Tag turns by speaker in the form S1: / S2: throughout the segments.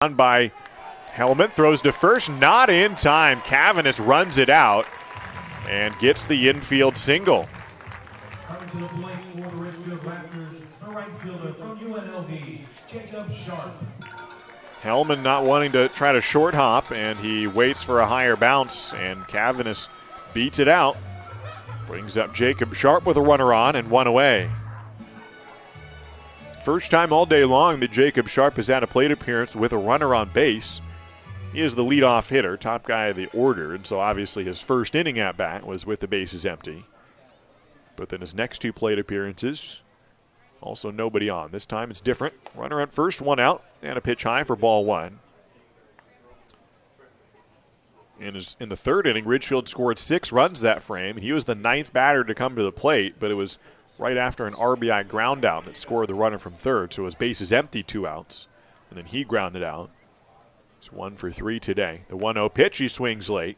S1: On by Hellman, throws to first, not in time. Cavanis runs it out and gets the infield single.
S2: Coming to the plate for the Ridgefield Raptors, the right fielder from UNLV, Jacob Sharp.
S1: Hellman not wanting to try to short hop, and he waits for a higher bounce, and Cavanis beats it out. Brings up Jacob Sharp with a runner on and one away. First time all day long that Jacob Sharp has had a plate appearance with a runner on base. He is the leadoff hitter, top guy of the order, and so obviously his first inning at bat was with the bases empty. But then his next two plate appearances, also nobody on. This time it's different. Runner at first, one out, and a pitch high for ball one. In the third inning, Ridgefield scored 6 runs that frame. He was the 9th batter to come to the plate, but it was right after an RBI ground out that scored the runner from third. So his bases empty, 2 outs, and then he grounded out. It's 1 for 3 today. The 1-0 pitch, he swings late,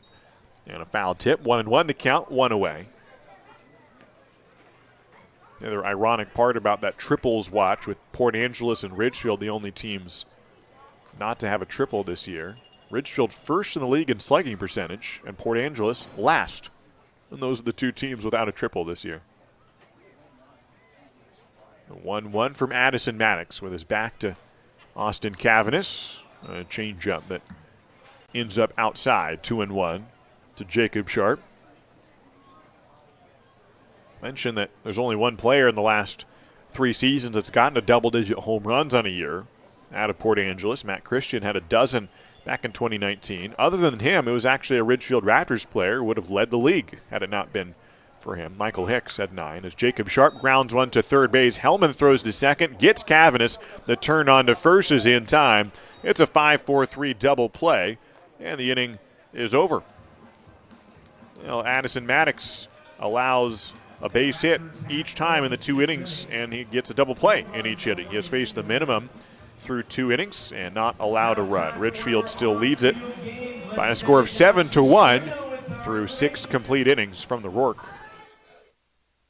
S1: and a foul tip. 1-1 the count, 1 away. The other ironic part about that triples watch with Port Angeles and Ridgefield, the only teams not to have a triple this year. Ridgefield first in the league in slugging percentage, and Port Angeles last. And those are the two teams without a triple this year. 1-1 from Addison Maddox with his back to Austin Cavanis. A changeup that ends up outside. 2-1 to Jacob Sharp. Mentioned that there's only one player in the last 3 seasons that's gotten a double-digit home runs on a year out of Port Angeles. Matt Christian had a dozen back in 2019. Other than him, it was actually a Ridgefield Raptors player who would have led the league had it not been for him. Michael Hicks had 9 as Jacob Sharp grounds one to third base. Hellman throws to second, gets Cavanis. The turn on to first is in time. It's a 5-4-3 double play, and the inning is over. Well, Addison Maddox allows a base hit each time in the 2 innings, and he gets a double play in each inning. He has faced the minimum through 2 innings and not allowed a run. Ridgefield still leads it by a score of 7-1 through 6 complete innings from the Rourke.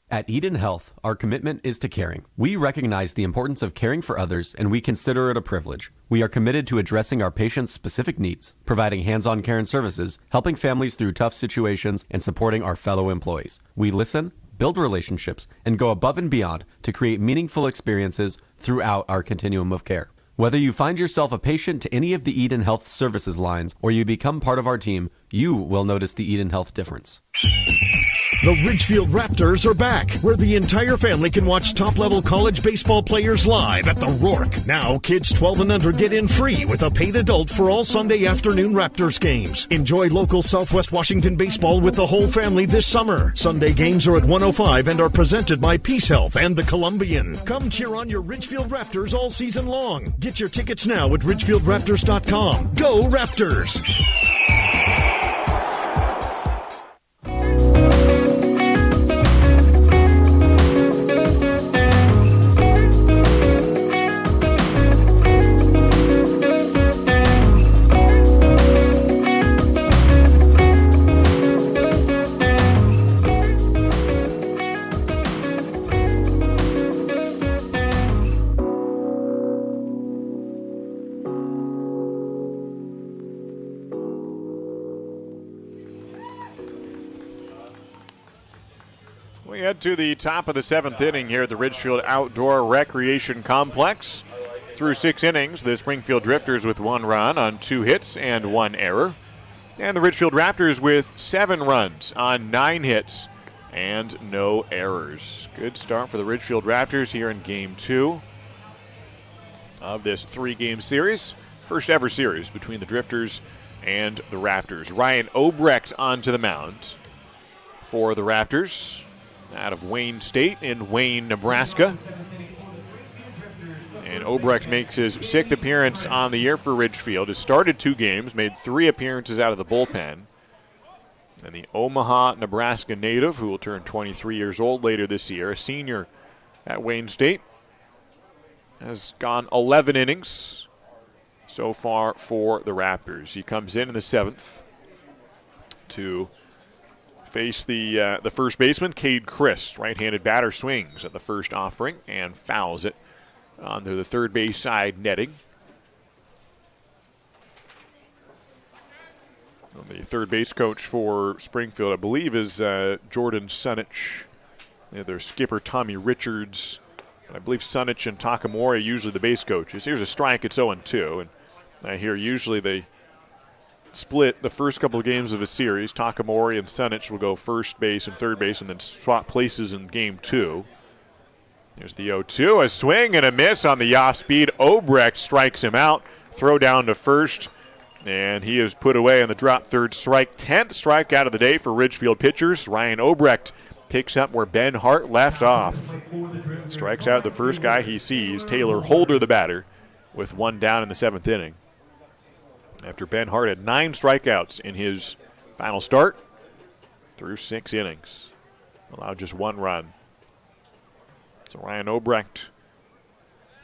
S3: At Eden Health, our commitment is to caring. We recognize the importance of caring for others, and we consider it a privilege. We are committed to addressing our patients' specific needs, providing hands-on care and services, helping families through tough situations, and supporting our fellow employees. We listen, build relationships, and go above and beyond to create meaningful experiences throughout our continuum of care. Whether you find yourself a patient to any of the Eden Health services lines or you become part of our team, you will notice the Eden Health difference.
S4: The Ridgefield Raptors are back, where the entire family can watch top-level college baseball players live at the Rourke. Now, kids 12 and under get in free with a paid adult for all Sunday afternoon Raptors games. Enjoy local Southwest Washington baseball with the whole family this summer. Sunday games are at 1:05 and are presented by Peace Health and the Columbian. Come cheer on your Ridgefield Raptors all season long. Get your tickets now at ridgefieldraptors.com. Go Raptors!
S1: We head to the top of the 7th inning here at the Ridgefield Outdoor Recreation Complex. Through 6 innings, the Springfield Drifters with 1 run on 2 hits and 1 error. And the Ridgefield Raptors with 7 runs on 9 hits and no errors. Good start for the Ridgefield Raptors here in Game 2 of this 3-game series. First ever series between the Drifters and the Raptors. Ryan Obrecht onto the mound for the Raptors out of Wayne State in Wayne, Nebraska. And Obrecht makes his 6th appearance on the year for Ridgefield. Has started 2 games, made 3 appearances out of the bullpen. And the Omaha, Nebraska native, who will turn 23 years old later this year, a senior at Wayne State, has gone 11 innings so far for the Raptors. He comes in the 7th to face the first baseman, Cade Christ. Right-handed batter swings at the first offering and fouls it onto the third base side netting. The third base coach for Springfield, I believe, is Jordan Sunich. Their skipper, Tommy Richards. I believe Sunich and Takamori are usually the base coaches. Here's a strike. It's 0-2. And I hear usually they split the first couple of games of a series. Takamori and Sunich will go first base and third base and then swap places in game 2. Here's the 0-2. A swing and a miss on the off-speed. Obrecht strikes him out. Throw down to first. And he is put away on the drop third strike. 10th strikeout of the day for Ridgefield pitchers. Ryan Obrecht picks up where Ben Hart left off. Strikes out the first guy he sees, Taylor Holder, the batter, with one down in the 7th inning. After Ben Hart had 9 strikeouts in his final start through 6 innings. Allowed just 1 run. So Ryan Obrecht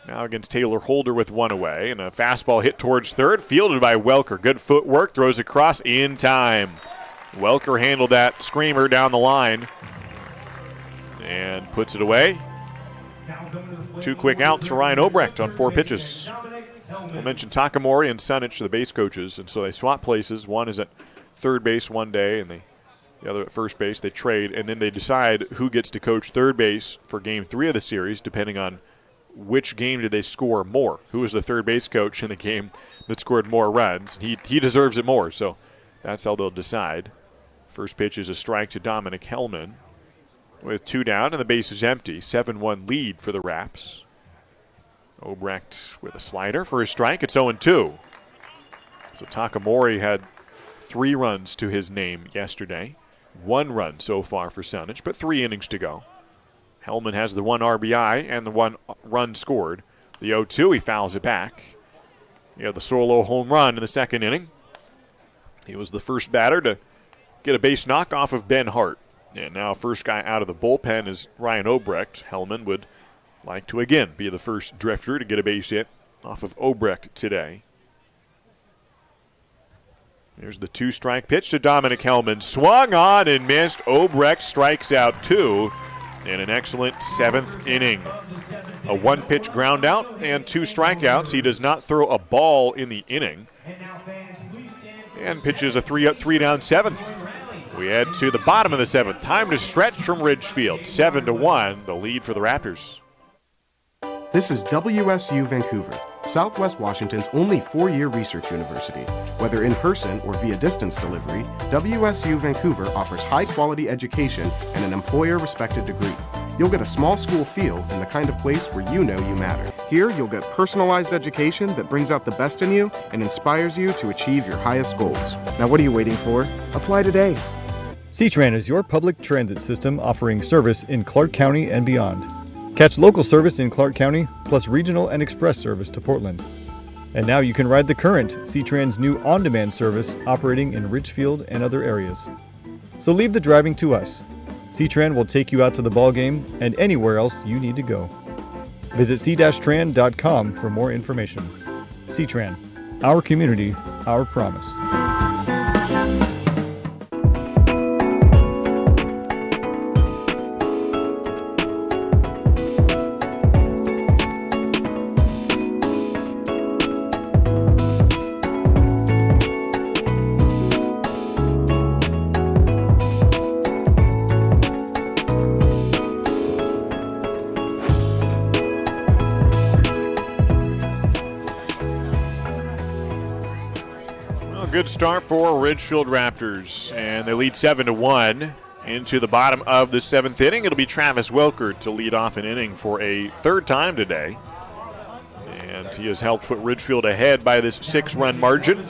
S1: now against Taylor Holder with 1 away. And a fastball hit towards third, fielded by Welker. Good footwork, throws across in time. Welker handled that screamer down the line and puts it away. 2 quick outs for Ryan Obrecht on 4 pitches. We'll mention Takamori and Sunich, the base coaches, and so they swap places. One is at third base one day, and the other at first base. They trade, and then they decide who gets to coach third base for Game 3 of the series, depending on which game did they score more. Who was the third base coach in the game that scored more runs? He deserves it more, so that's how they'll decide. First pitch is a strike to Dominic Hellman. With 2 down and the base is empty. 7-1 lead for the Raps. Obrecht with a slider for his strike. It's 0-2. So Takamori had 3 runs to his name yesterday. 1 run so far for Sunich, but 3 innings to go. Hellman has the 1 RBI and the 1 run scored. The 0-2, he fouls it back. He had the solo home run in the 2nd inning. He was the first batter to get a base knock off of Ben Hart. And now first guy out of the bullpen is Ryan Obrecht. Hellman would like to again be the first drifter to get a base hit off of Obrecht today. Here's the 2-strike pitch to Dominic Hellman. Swung on and missed. Obrecht strikes out 2 in an excellent 7th inning. A 1-pitch ground out and 2 strikeouts. He does not throw a ball in the inning. And pitches a 3-down 7th. We head to the bottom of the 7th. Time to stretch from Ridgefield. 7-1, the lead for the Raptors.
S5: This is WSU Vancouver, Southwest Washington's only 4-year research university. Whether in person or via distance delivery, WSU Vancouver offers high-quality education and an employer-respected degree. You'll get a small school feel and the kind of place where you know you matter. Here, you'll get personalized education that brings out the best in you and inspires you to achieve your highest goals. Now, what are you waiting for? Apply today.
S6: C-Tran is your public transit system offering service in Clark County and beyond. Catch local service in Clark County, plus regional and express service to Portland. And now you can ride the current C-Tran's new on-demand service operating in Ridgefield and other areas. So leave the driving to us. C-Tran will take you out to the ball game and anywhere else you need to go. Visit c-tran.com for more information. C-Tran, our community, our promise.
S1: Good start for Ridgefield Raptors, and they lead 7-1 into the bottom of the 7th inning. It'll be Travis Welker to lead off an inning for a 3rd time today, and he has helped put Ridgefield ahead by this 6-run margin.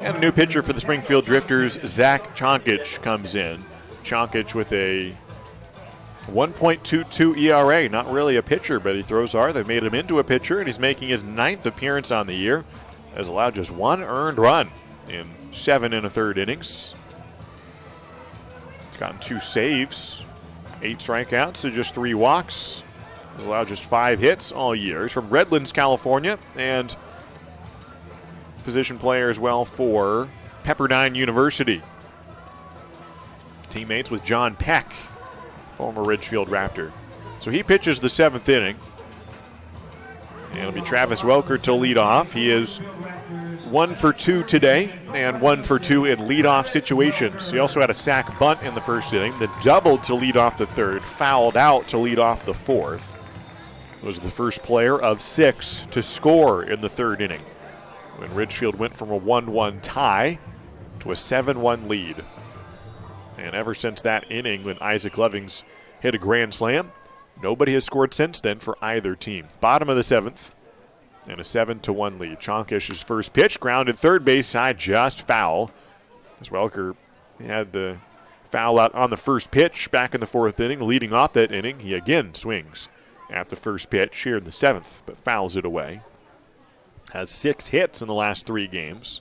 S1: And a new pitcher for the Springfield Drifters, Zach Chonkic, comes in. Chonkic with a 1.22 ERA, not really a pitcher, but he throws hard. They've made him into a pitcher, and he's making his 9th appearance on the year. Has allowed just 1 earned run in 7 1/3 innings. He's gotten 2 saves, 8 strikeouts, and just 3 walks. He's allowed just 5 hits all year. He's from Redlands, California, and position player as well for Pepperdine University. Teammates with John Peck, former Ridgefield Raptor. So he pitches the 7th inning. And it'll be Travis Welker to lead off. He is 1 for 2 today and 1 for 2 in leadoff situations. He also had a sack bunt in the first inning, then doubled to lead off the third, fouled out to lead off the fourth. Was the first player of 6 to score in the third inning, when Ridgefield went from a 1-1 tie to a 7-1 lead. And ever since that inning when Isaac Lovings hit a grand slam, nobody has scored since then for either team. Bottom of the 7th, and a 7-1 lead. Chonkish's first pitch, grounded third base side, just foul. As Welker had the foul out on the first pitch back in the fourth inning. Leading off that inning, he again swings at the first pitch here in the 7th, but fouls it away. Has 6 hits in the last 3 games.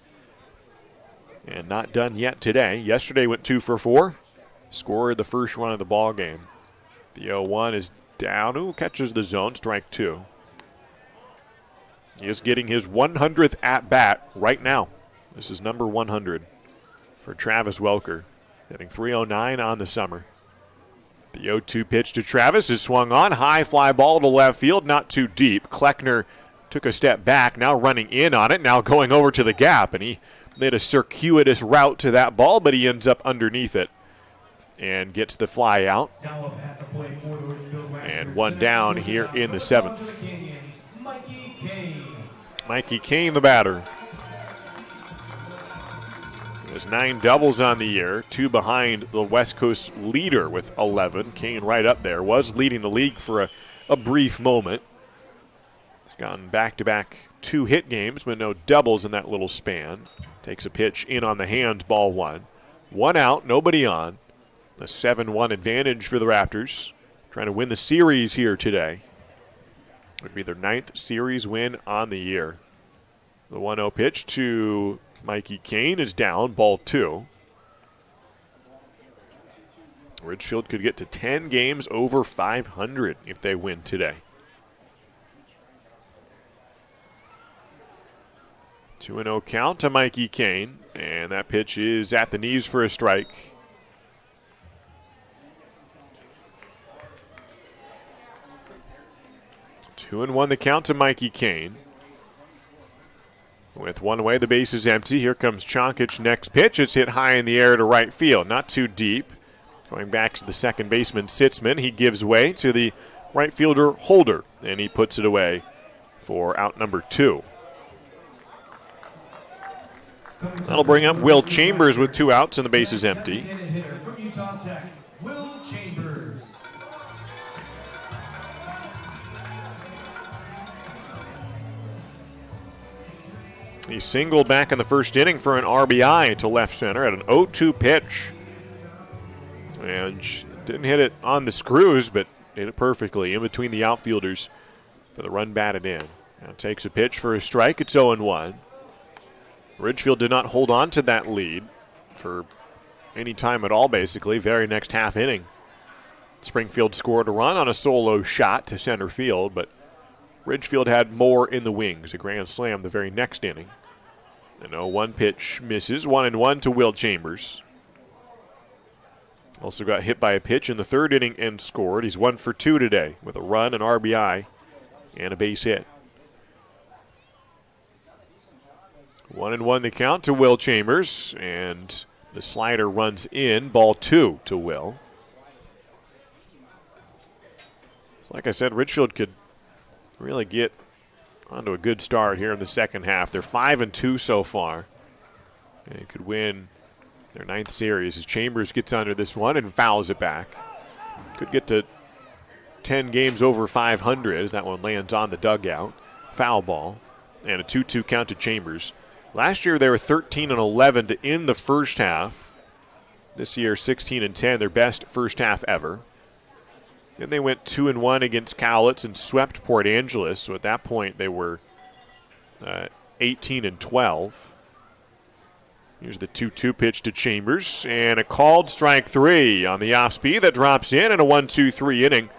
S1: And not done yet today. Yesterday went 2 for 4. Scored the first run of the ball game. The 0-1 is down. Ooh, catches the zone, strike 2. He is getting his 100th at-bat right now. This is number 100 for Travis Welker, hitting .309 on the summer. The 0-2 pitch to Travis is swung on. High fly ball to left field, not too deep. Kleckner took a step back, now running in on it, now going over to the gap, and he made a circuitous route to that ball, but he ends up underneath it and gets the fly out. And one down here in the 7th. Mikey Kane, the batter. He has 9 doubles on the year, 2 behind the West Coast leader with 11. Kane right up there, was leading the league for a brief moment. He's gotten back-to-back 2 hit games, but no doubles in that little span. Takes a pitch in on the hands, ball 1. 1 out, nobody on. A 7-1 advantage for the Raptors. Trying to win the series here today. Would be their 9th series win on the year. The 1-0 pitch to Mikey Kane is down, ball 2. Ridgefield could get to 10 games over 500 if they win today. 2-0 count to Mikey Kane, and that pitch is at the knees for a strike. Two and 1 the count to Mikey Kane. With 1 away, the base is empty. Here comes Chonkich. Next pitch. It's hit high in the air to right field. Not too deep. Going back to the second baseman, Sitzman. He gives way to the right fielder, Holder, and he puts it away for out number 2. That'll bring up Will Chambers with 2 outs and the base is empty.
S2: Will Chambers.
S1: He singled back in the first inning for an RBI to left center at an 0-2 pitch. And didn't hit it on the screws, but hit it perfectly in between the outfielders for the run batted in. Now takes a pitch for a strike. It's 0-1. Ridgefield did not hold on to that lead for any time at all, basically. Very next half inning. Springfield scored a run on a solo shot to center field, but Ridgefield had more in the wings. A grand slam the very next inning. An 0-1 pitch misses. 1-1 to Will Chambers. Also got hit by a pitch in the third inning and scored. He's 1 for 2 today with a run, an RBI, and a base hit. 1-1 the count to Will Chambers, and the slider runs in. Ball 2 to Will. Like I said, Ridgefield could really get onto a good start here in the second half. They're 5-2 so far. They could win their 9th series as Chambers gets under this one and fouls it back. Could get to 10 games over 500 as that one lands on the dugout. Foul ball and a 2-2 count to Chambers. Last year they were 13-11 to end the first half. This year 16-10, their best first half ever. Then they went 2-1 against Cowlitz and swept Port Angeles. So at that point they were 18-12. Here's the 2-2 pitch to Chambers, and a called strike 3 on the off speed that drops in, and a 1-2-3 inning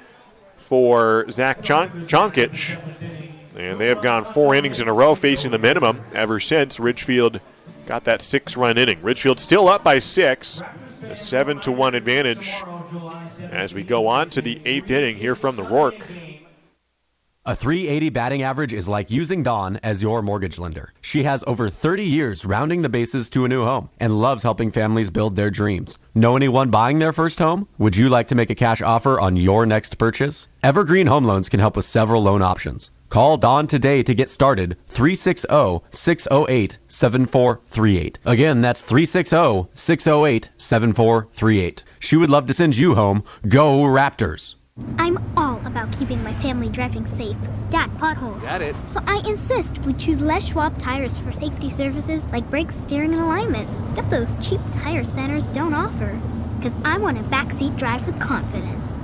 S1: for Zach Chonkich. And they have gone 4 innings in a row facing the minimum ever since Ridgefield got that 6-run inning. Ridgefield still up by 6, a 7-1 advantage as we go on to the 8th inning here from the Rourke.
S3: A 380 batting average is like using Dawn as your mortgage lender. She has over 30 years rounding the bases to a new home and loves helping families build their dreams. Know anyone buying their first home? Would you like to make a cash offer on your next purchase? Evergreen Home Loans can help with several loan options. Call Dawn today to get started. 360-608-7438. Again, that's 360-608-7438. She would love to send you home. Go Raptors!
S7: I'm all about keeping my family driving safe. Dad, pothole.
S8: Got it.
S7: So I insist we choose Les Schwab tires for safety services like brakes, steering, and alignment. Stuff those cheap tire centers don't offer. Because I want a backseat drive with confidence.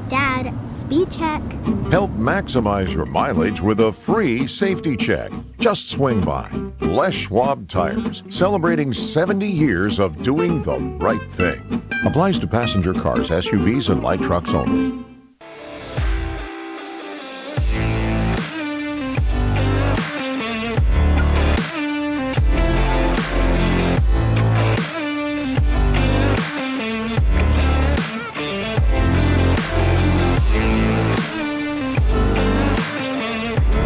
S7: Dad, speed check.
S9: Help maximize your mileage with a free safety check. Just swing by. Les Schwab Tires, celebrating 70 years of doing the right thing. Applies to passenger cars, SUVs, and light trucks only.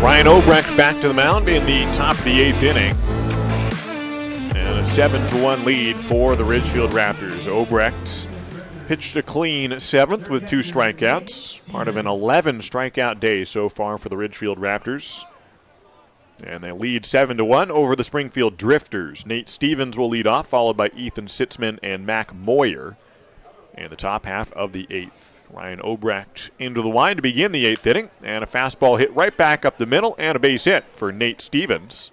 S1: Ryan Obrecht back to the mound in the top of the 8th inning. And a 7-1 lead for the Ridgefield Raptors. Obrecht pitched a clean 7th with 2 strikeouts. Part of an 11 strikeout day so far for the Ridgefield Raptors. And they lead 7-1 over the Springfield Drifters. Nate Stevens will lead off, followed by Ethan Sitzman and Mac Moyer in the top half of the 8th. Ryan Obrecht into the line to begin the 8th inning, and a fastball hit right back up the middle, and a base hit for Nate Stevens.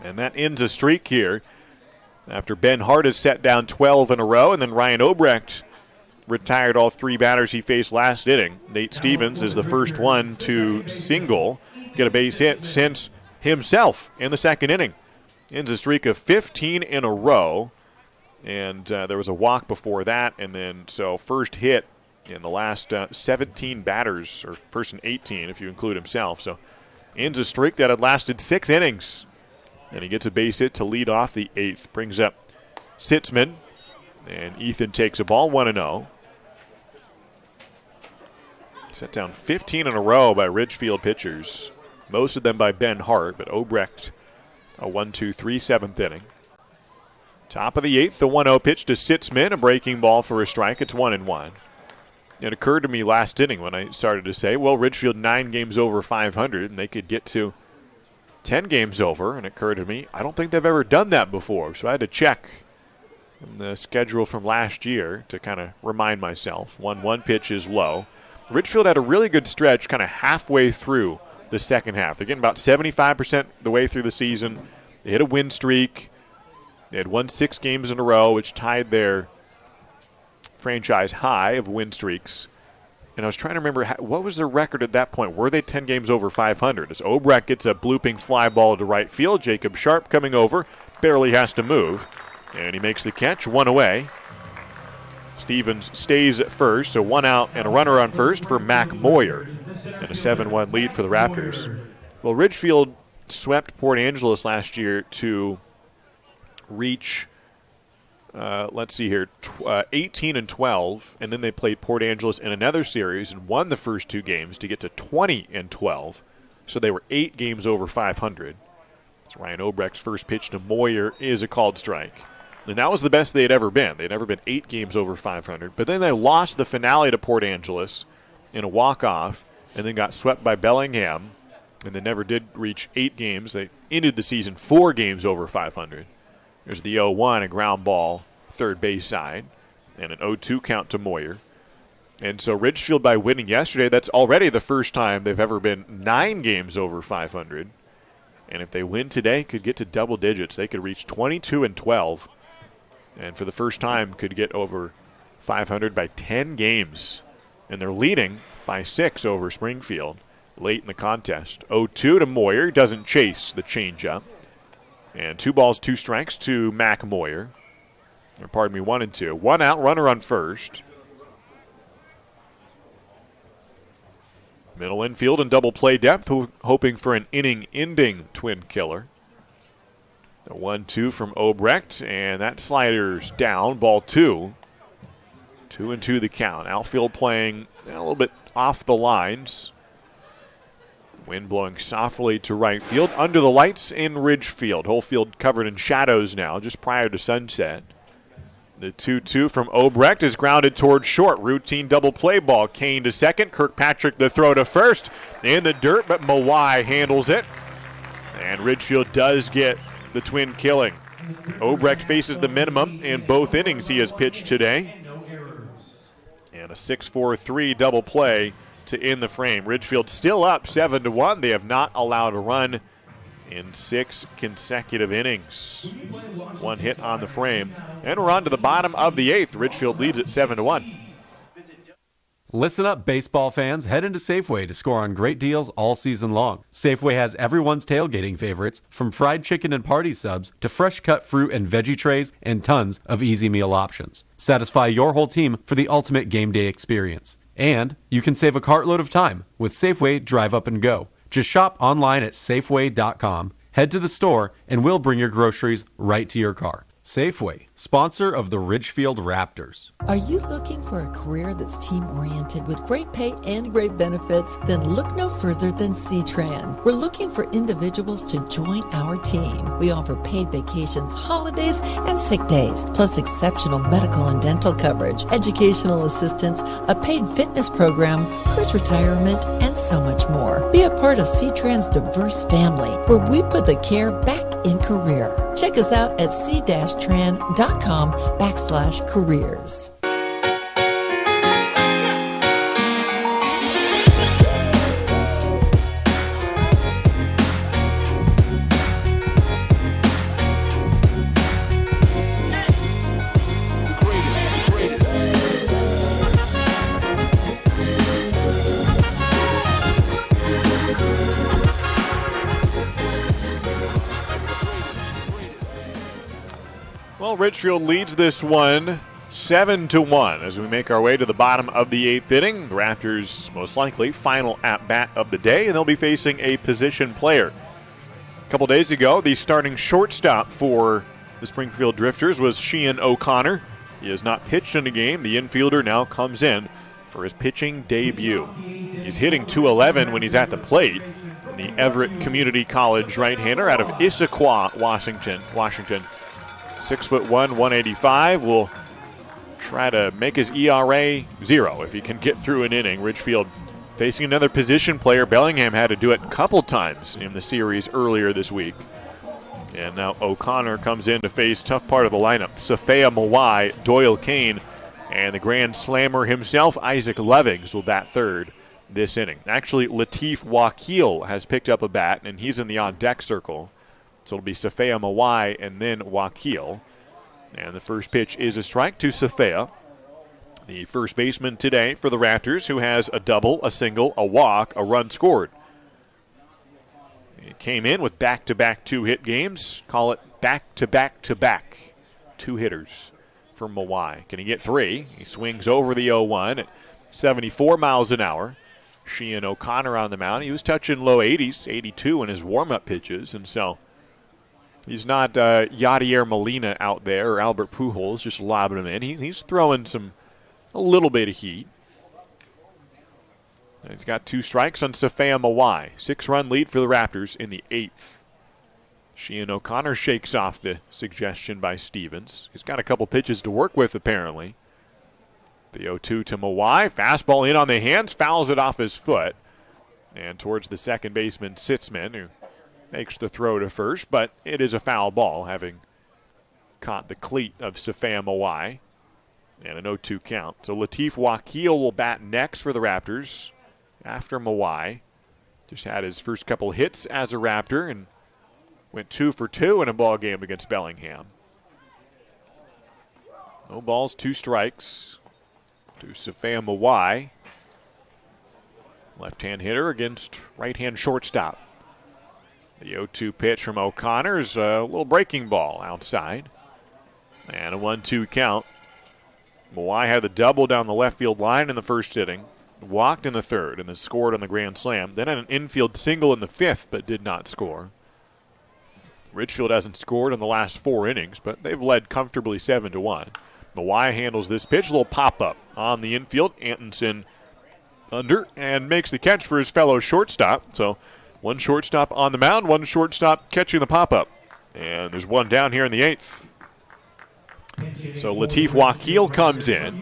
S1: And that ends a streak here after Ben Hart has set down 12 in a row, and then Ryan Obrecht retired all 3 batters he faced last inning. Nate Stevens is the first one to single, get a base hit since himself in the 2nd inning. Ends a streak of 15 in a row, and there was a walk before that, and then so first hit in the last 17 batters, or first and 18 if you include himself. So ends a streak that had lasted 6 innings. And he gets a base hit to lead off the 8th. Brings up Sitzman, and Ethan takes a ball, 1-0. Set down 15 in a row by Ridgefield pitchers. Most of them by Ben Hart, but Obrecht a 1-2-3 7th inning. Top of the 8th, the 1-0 pitch to Sitzman, a breaking ball for a strike. It's 1-1. It occurred to me last inning when I started to say, well, Ridgefield 9 games over 500, and they could get to 10 games over. And it occurred to me, I don't think they've ever done that before. So I had to check the schedule from last year to kind of remind myself. 1-1 pitch is low. Ridgefield had a really good stretch kind of halfway through the second half. They're getting about 75% the way through the season. They hit a win streak. They had won 6 games in a row, which tied their franchise high of win streaks. And I was trying to remember, what was their record at that point? Were they 10 games over 500? As Obrecht gets a blooping fly ball to right field, Jacob Sharp coming over, barely has to move. And he makes the catch, 1 away. Stevens stays at first, so 1 out and a runner on first for Mac Moyer. And a 7-1 lead for the Raptors. Well, Ridgefield swept Port Angeles last year to reach 18-12, and then they played Port Angeles in another series and won the first 2 games to get to 20-12. So they were 8 games over 500. So Ryan Obrecht's first pitch to Moyer is a called strike. And that was the best they had ever been. They'd never been 8 games over 500. But then they lost the finale to Port Angeles in a walk-off and then got swept by Bellingham, and they never did reach 8 games. They ended the season 4 games over 500. There's the 0-1, a ground ball, third base side, and an 0-2 count to Moyer. And so Ridgefield, by winning yesterday, that's already the first time they've ever been 9 games over 500. And if they win today, could get to double digits. They could reach 22-12. And for the first time, could get over 500 by 10 games. And they're leading by 6 over Springfield late in the contest. 0-2 to Moyer. Doesn't chase the changeup. And 2 balls, 2 strikes to Mac Moyer. Or pardon me, 1 and 2. 1 out, runner on first. Middle infield and double play depth, hoping for an inning-ending twin killer. The 1-2 from Obrecht, and that slider's down, ball 2. 2-2 the count. Outfield playing a little bit off the lines. Wind blowing softly to right field. Under the lights in Ridgefield. Whole field covered in shadows now, just prior to sunset. The 2-2 from Obrecht is grounded towards short. Routine double play ball. Kane to second. Kirkpatrick the throw to first. In the dirt, but Mawai handles it. And Ridgefield does get the twin killing. Obrecht faces the minimum in both innings he has pitched today. And a 6-4-3 double play to end the frame. Ridgefield still up 7-1. They have not allowed a run in 6 consecutive innings. 1 hit on the frame. And we're on to the bottom of the 8th. Ridgefield leads at 7-1.
S3: Listen up, baseball fans. Head into Safeway to score on great deals all season long. Safeway has everyone's tailgating favorites, from fried chicken and party subs to fresh cut fruit and veggie trays and tons of easy meal options. Satisfy your whole team for the ultimate game day experience. And you can save a cartload of time with Safeway Drive Up and Go. Just shop online at Safeway.com, head to the store, and we'll bring your groceries right to your car. Safeway, sponsor of the Ridgefield Raptors.
S8: Are you looking for a career that's team-oriented with great pay and great benefits? Then look no further than C-Tran. We're looking for individuals to join our team. We offer paid vacations, holidays, and sick days, plus exceptional medical and dental coverage, educational assistance, a paid fitness program, cruise retirement, and so much more. Be a part of C-Tran's diverse family, where we put the care back in career. Check us out at c-tran.com/careers.
S1: Well, Ridgefield leads this one 7-1 as we make our way to the bottom of the 8th inning. The Raptors, most likely, final at-bat of the day, and they'll be facing a position player. A couple days ago, the starting shortstop for the Springfield Drifters was Sheehan O'Connor. He has not pitched in a game. The infielder now comes in for his pitching debut. He's hitting .211 when he's at the plate. The Everett Community College right-hander out of Issaquah, Washington. 6'1", 185, will try to make his ERA 0 if he can get through an inning. Ridgefield facing another position player. Bellingham had to do it a couple times in the series earlier this week. And now O'Connor comes in to face tough part of the lineup. Safea Mawai, Doyle Kane, and the grand slammer himself, Isaac Levings, will bat third this inning. Actually, Latif Wakil has picked up a bat, and he's in the on-deck circle. So it'll be Safea Mawai and then Wakil. And the first pitch is a strike to Safea, the first baseman today for the Raptors, who has a double, a single, a walk, a run scored. He came in with back-to-back 2-hit games. Call it back-to-back-to-back 2 hitters for Mawai. Can he get 3? He swings over the 0-1 at 74 miles an hour. Sheehan O'Connor on the mound. He was touching low 80s, 82 in his warm-up pitches, and so he's not Yadier Molina out there or Albert Pujols just lobbing him in. He's throwing a little bit of heat. And he's got 2 strikes on Safea Mawai. 6-run lead for the Raptors in the 8th. Sheehan O'Connor shakes off the suggestion by Stevens. He's got a couple pitches to work with, apparently. The 0-2 to Mawai. Fastball in on the hands, fouls it off his foot. And towards the second baseman, Sitzman, who makes the throw to first, but it is a foul ball, having caught the cleat of Safea Mawai. And an 0-2 count. So Latif Wakil will bat next for the Raptors after Mawai. Just had his first couple hits as a Raptor and went 2 for 2 in a ball game against Bellingham. No balls, 2 strikes to Safea Mawai. Left-hand hitter against right-hand shortstop. The 0-2 pitch from O'Connor is a little breaking ball outside. And a 1-2 count. Mawai had the double down the left field line in the first inning, walked in the third, and then scored on the grand slam. Then had an infield single in the 5th, but did not score. Ridgefield hasn't scored in the last 4 innings, but they've led comfortably 7-1. Mawai handles this pitch, a little pop-up on the infield. Antonsen under and makes the catch for his fellow shortstop. So One shortstop on the mound, one shortstop catching the pop-up. And there's one down here in the 8th. So Latif Wakil comes in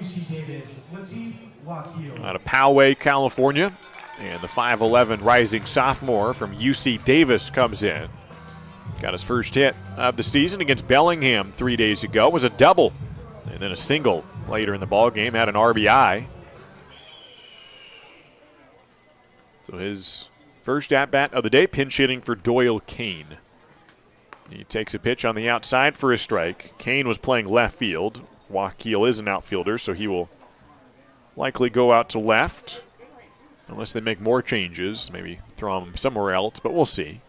S1: out of Poway, California. And the 5'11 rising sophomore from UC Davis comes in. Got his first hit of the season against Bellingham 3 days ago. It was a double and then a single later in the ballgame. Had an RBI. So his first at-bat of the day, pinch hitting for Doyle Kane. He takes a pitch on the outside for a strike. Kane was playing left field. Wakil is an outfielder, so he will likely go out to left unless they make more changes, maybe throw him somewhere else, but we'll see.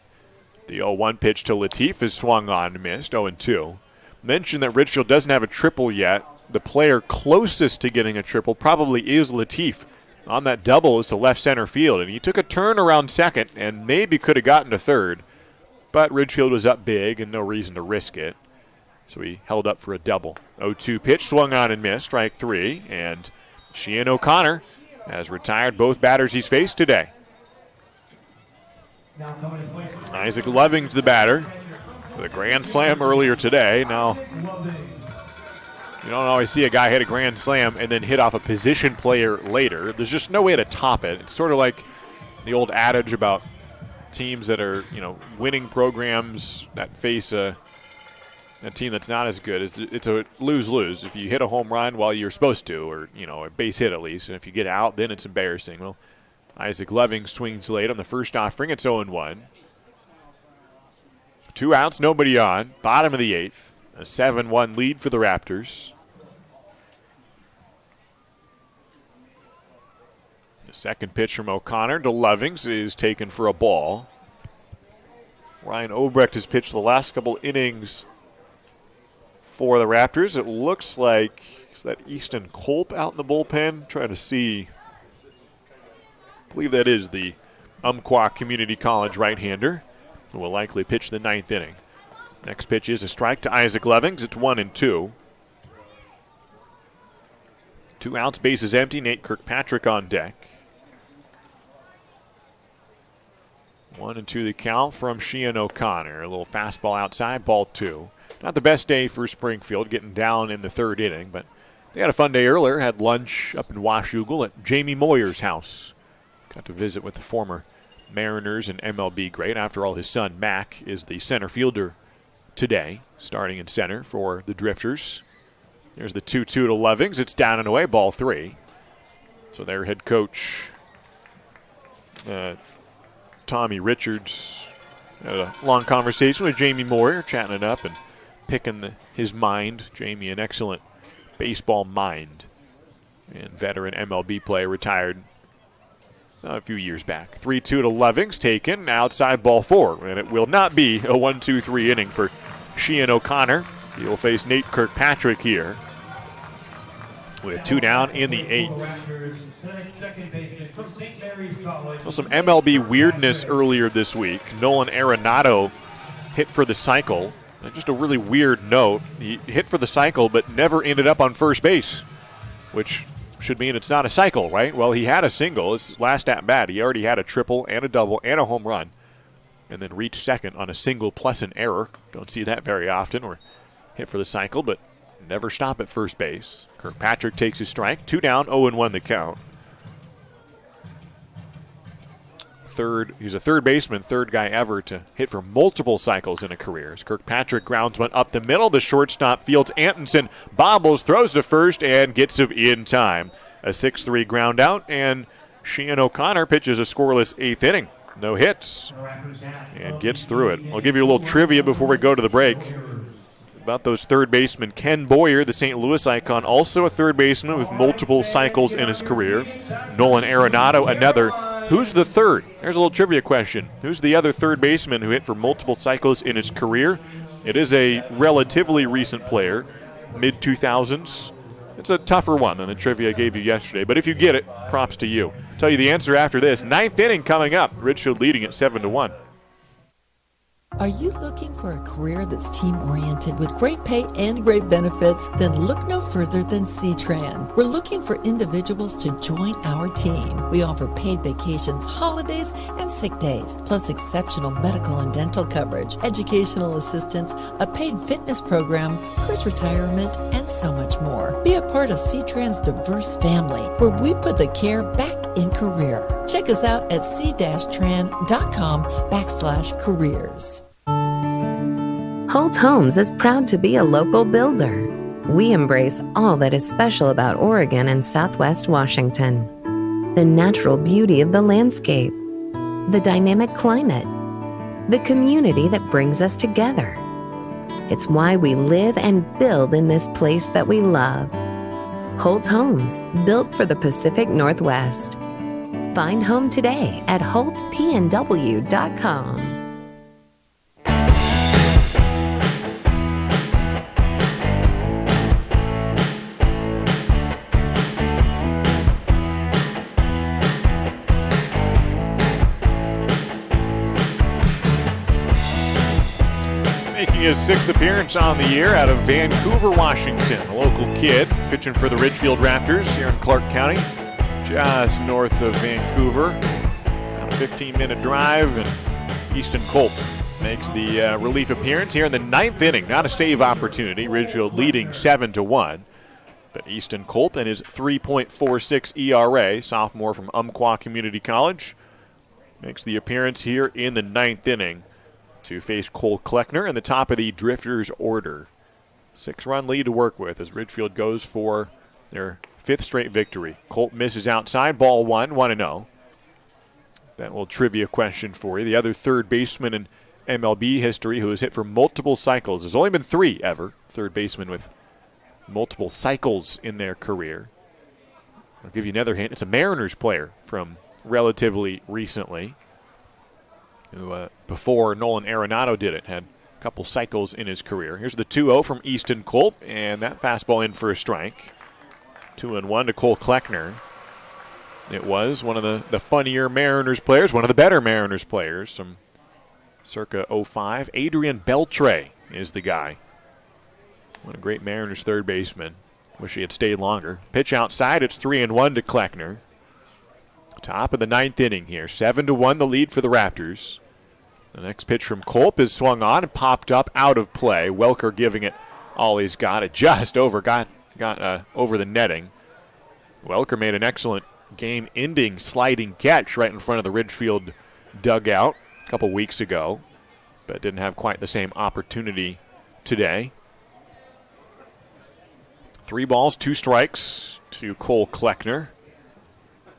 S1: The 0-1 pitch to Latif is swung on and missed, 0-2. Mentioned that Ridgefield doesn't have a triple yet. The player closest to getting a triple probably is Latif. On that double is to left center field, and he took a turn around second and maybe could have gotten to third, but Ridgefield was up big and no reason to risk it, so he held up for a double. 0-2 pitch, swung on and missed, strike 3, and Sheehan O'Connor has retired both batters he's faced today. Isaac Loving's the batter with a grand slam earlier today. Now, you don't always see a guy hit a grand slam and then hit off a position player later. There's just no way to top it. It's sort of like the old adage about teams that are, winning programs that face a team that's not as good. It's a lose-lose. If you hit a home run while you're supposed to, or, a base hit at least, and if you get out, then it's embarrassing. Well, Isaac Loving swings late on the first offering. It's 0-1. 2 outs, nobody on. Bottom of the 8th. A 7-1 lead for the Raptors. The second pitch from O'Connor to Lovings is taken for a ball. Ryan Obrecht has pitched the last couple innings for the Raptors. It looks like, is that Easton Culp out in the bullpen? Trying to see. I believe that is the Umpqua Community College right-hander who will likely pitch the 9th inning. Next pitch is a strike to Isaac Lovings. It's 1-2. 2 outs, bases empty. Nate Kirkpatrick on deck. 1-2 the count from Sheehan O'Connor. A little fastball outside, ball 2. Not the best day for Springfield, getting down in the 3rd inning, but they had a fun day earlier. Had lunch up in Washougal at Jamie Moyer's house. Got to visit with the former Mariners and MLB great. After all, his son Mac is the center fielder today, starting in center for the Drifters. There's the 2-2 to Lovings. It's down and away, ball 3. So their head coach, Tommy Richards, had a long conversation with Jamie Moyer, chatting it up and picking his mind. Jamie, an excellent baseball mind and veteran MLB player, retired a few years back. 3-2 to Lovings, taken outside, ball 4. And it will not be a 1-2-3 inning for Sheehan O'Connor. He'll face Nate Kirkpatrick here with 2 down in the 8th. Well, some MLB weirdness earlier this week. Nolan Arenado hit for the cycle. And just a really weird note. He hit for the cycle but never ended up on first base, which should mean it's not a cycle, right? Well, he had a single. His last at-bat, he already had a triple and a double and a home run, and then reached second on a single plus an error. Don't see that very often, or hit for the cycle, but never stop at first base. Kirkpatrick takes his strike. 2 down, 0-1 the count. He's a third baseman, third guy ever to hit for multiple cycles in a career. As Kirkpatrick grounds one up the middle, the shortstop fields Antonson, bobbles, throws to first, and gets him in time. A 6-3 ground out, and Sheehan O'Connor pitches a scoreless 8th inning. No hits, and gets through it. I'll give you a little trivia before we go to the break about those third basemen. Ken Boyer, the St. Louis icon, also a third baseman with multiple cycles in his career. Nolan Arenado, another. Who's the third? There's a little trivia question. Who's the other third baseman who hit for multiple cycles in his career? It is a relatively recent player, mid-2000s. It's a tougher one than the trivia I gave you yesterday, but if you get it, props to you. I'll tell you the answer after this. 9th inning coming up. Ridgefield leading at 7-1.
S8: Are you looking for a career that's team-oriented with great pay and great benefits? Then look no further than C-Tran. We're looking for individuals to join our team. We offer paid vacations, holidays, and sick days, plus exceptional medical and dental coverage, educational assistance, a paid fitness program, cruise retirement, and so much more. Be a part of C-Tran's diverse family, where we put the care back in career. Check us out at c-tran.com/careers.
S10: Holt Homes is proud to be a local builder. We embrace all that is special about Oregon and Southwest Washington. The natural beauty of the landscape, the dynamic climate, the community that brings us together. It's why we live and build in this place that we love. Holt Homes, built for the Pacific Northwest. Find home today at holtpnw.com.
S1: Making his 6th appearance on the year out of Vancouver, Washington. A local kid pitching for the Ridgefield Raptors here in Clark County, just north of Vancouver. About a 15-minute drive, and Easton Culp makes the relief appearance here in the 9th inning. Not a save opportunity. Ridgefield leading 7-1. But Easton Culp and his 3.46 ERA, sophomore from Umpqua Community College, makes the appearance here in the 9th inning to face Cole Kleckner in the top of the Drifters order. 6-run lead to work with as Ridgefield goes for their 5th straight victory. Colt misses outside, ball 1-0. That little trivia question for you. The other third baseman in MLB history who has hit for multiple cycles. There's only been 3 ever, third baseman with multiple cycles in their career. I'll give you another hint. It's a Mariners player from relatively recently, who before Nolan Arenado did it, had a couple cycles in his career. Here's the 2-0 from Easton Culp, and that fastball in for a strike. 2-1 to Cole Kleckner. It was one of the funnier Mariners players, one of the better Mariners players from circa 05. Adrian Beltre is the guy. What a great Mariners third baseman. Wish he had stayed longer. Pitch outside, it's 3-1 to Kleckner. Top of the 9th inning here. 7-1 the lead for the Raptors. The next pitch from Culp is swung on and popped up out of play. Welker giving it all he's got. It just over got over the netting. Welker made an excellent game-ending sliding catch right in front of the Ridgefield dugout a couple weeks ago, but didn't have quite the same opportunity today. 3 balls, 2 strikes to Cole Kleckner.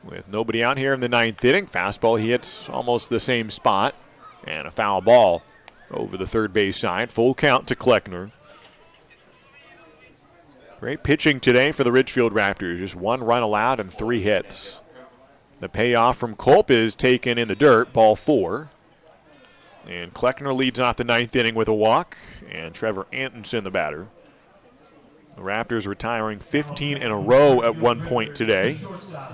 S1: With nobody out here in the 9th inning, fastball he hits almost the same spot, and a foul ball over the third base side. Full count to Kleckner. Great pitching today for the Ridgefield Raptors. Just 1 run allowed and 3 hits. The payoff from Culp is taken in the dirt, ball 4. And Kleckner leads off the 9th inning with a walk, and Trevor Antonsen the batter. The Raptors retiring 15 in a row at one point today.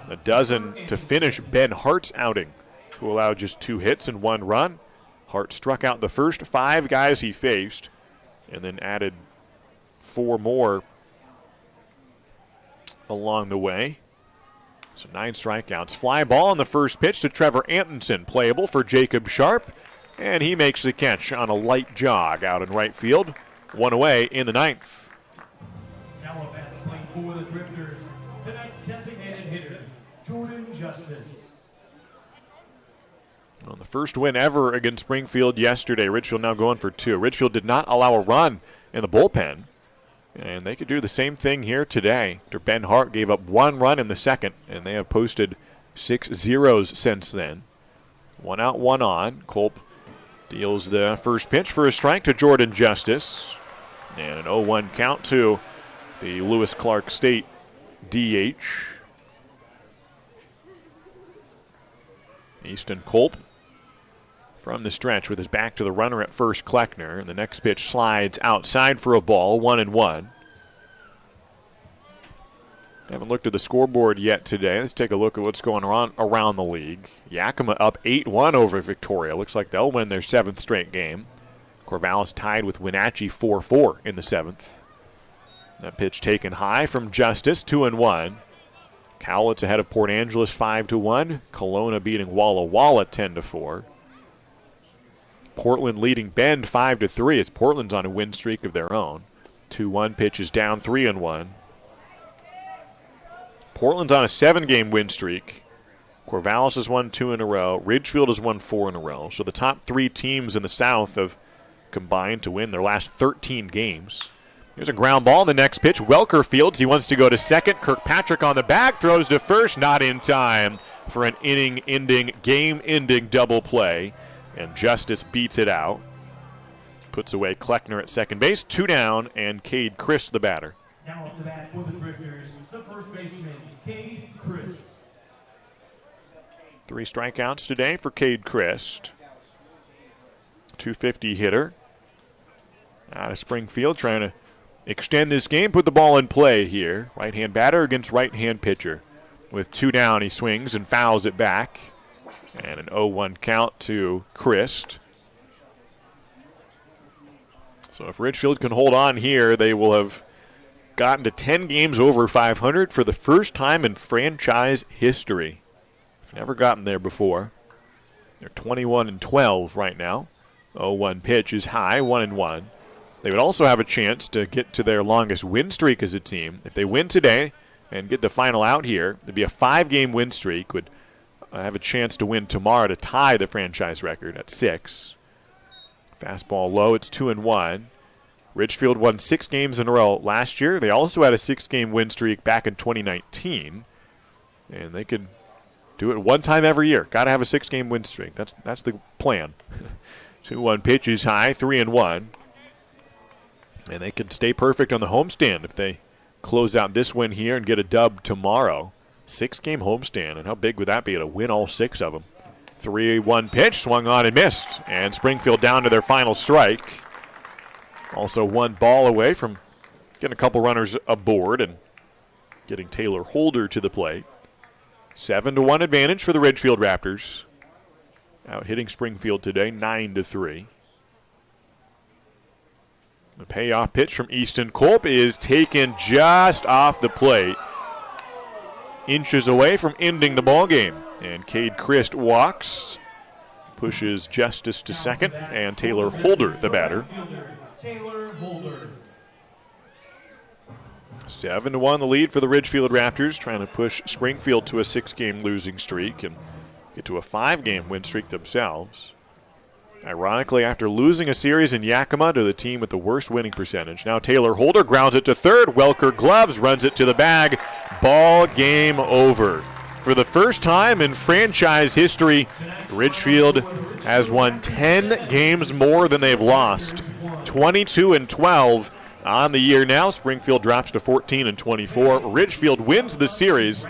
S1: A dozen to finish Ben Hart's outing, who allowed just 2 hits and 1 run. Hart struck out the first 5 guys he faced and then added 4 more along the way. So 9 strikeouts. Fly ball on the first pitch to Trevor Antonsen, playable for Jacob Sharp, and he makes the catch on a light jog out in right field. 1 away in the 9th.
S2: Now up at the plate for the Drifters, tonight's designated hitter, Jordan Justice.
S1: On the first win ever against Springfield yesterday, Ridgefield now going for 2. Ridgefield did not allow a run in the bullpen, and they could do the same thing here today. After Ben Hart gave up 1 run in the second, and they have posted 6 zeros since then. 1 out, 1 on. Culp deals the first pitch for a strike to Jordan Justice, and an 0-1 count to the Lewis Clark State DH. Easton Culp from the stretch with his back to the runner at first, Kleckner. And the next pitch slides outside for a ball, 1-1. Haven't looked at the scoreboard yet today. Let's take a look at what's going on around the league. Yakima up 8-1 over Victoria. Looks like they'll win their 7th straight game. Corvallis tied with Wenatchee 4-4 in the 7th. That pitch taken high from Justice, 2-1. Cowlitz ahead of Port Angeles 5-1. Kelowna beating Walla Walla 10-4. Portland leading Bend 5-3 as Portland's on a win streak of their own. 2-1 pitch is down, 3-1. Portland's on a 7-game win streak. Corvallis has won 2 in a row. Ridgefield has won 4 in a row. So the top 3 teams in the South have combined to win their last 13 games. Here's a ground ball in the next pitch. Welker fields. He wants to go to second. Kirkpatrick on the back. Throws to first. Not in time for an inning-ending, game-ending double play. And Justice beats it out. Puts away Kleckner at second base. 2 down, and Cade Christ the batter.
S2: Now up to bat for the Drifters, the first baseman, Cade Christ.
S1: 3 strikeouts today for Cade Christ. 250 hitter. Out of Springfield, trying to extend this game, put the ball in play here. Right-hand batter against right-hand pitcher. With 2 down, he swings and fouls it back. And an 0-1 count to Christ. So if Ridgefield can hold on here, they will have gotten to 10 games over 500 for the first time in franchise history. Never gotten there before. They're 21-12 right now. 0-1 pitch is high, 1-1. They would also have a chance to get to their longest win streak as a team. If they win today and get the final out here, it'd be a 5-game win streak. Would have a chance to win tomorrow to tie the franchise record at 6. Fastball low, it's 2-1. Ridgefield won 6 games in a row last year. They also had a 6-game win streak back in 2019. And they could do it one time every year. Got to have a 6-game win streak. That's the plan. 2-1 pitch is high, 3-1. And they can stay perfect on the homestand if they close out this win here and get a dub tomorrow. 6-game homestand, and how big would that be to win all 6 of them? 3-1 pitch, swung on and missed. And Springfield down to their final strike. Also 1 ball away from getting a couple runners aboard and getting Taylor Holder to the plate. 7-1 advantage for the Ridgefield Raptors. Out hitting Springfield today, 9-3. The payoff pitch from Easton Culp is taken just off the plate. Inches away from ending the ball game. And Cade Christ walks, pushes Justice to second, and Taylor Holder, the batter.
S2: Taylor Holder.
S1: 7-1 the lead for the Ridgefield Raptors, trying to push Springfield to a 6-game losing streak and get to a 5-game win streak themselves. Ironically, after losing a series in Yakima to the team with the worst winning percentage, now Taylor Holder grounds it to third. Welker gloves, runs it to the bag. Ball game over. For the first time in franchise history, Ridgefield has won 10 games more than they've lost. 22-12 on the year now. Springfield drops to 14-24. Ridgefield wins the series.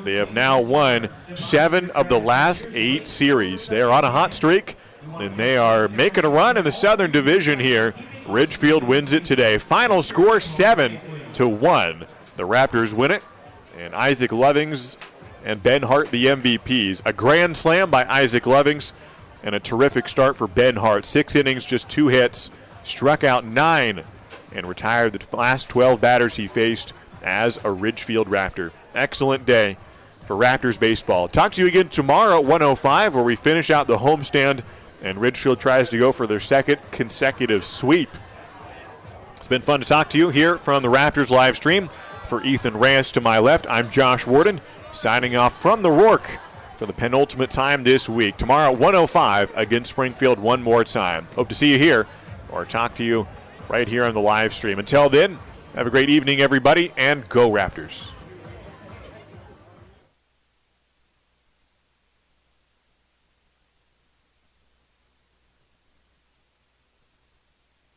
S1: They have now won 7 of the last 8 series. They are on a hot streak, and they are making a run in the Southern Division here. Ridgefield wins it today. Final score 7-1. The Raptors win it, and Isaac Lovings and Ben Hart the MVPs. A grand slam by Isaac Lovings and a terrific start for Ben Hart. 6 innings, just 2 hits, struck out 9, and retired the last 12 batters he faced as a Ridgefield Raptor. Excellent day for Raptors baseball. Talk to you again tomorrow at 1:05 where we finish out the homestand and Ridgefield tries to go for their 2nd consecutive sweep. It's been fun to talk to you here from the Raptors live stream. For Ethan Reyes to my left, I'm Josh Warden, signing off from the Rourke for the penultimate time this week. Tomorrow at 1:05 against Springfield one more time. Hope to see you here or talk to you right here on the live stream. Until then, have a great evening, everybody, and go Raptors.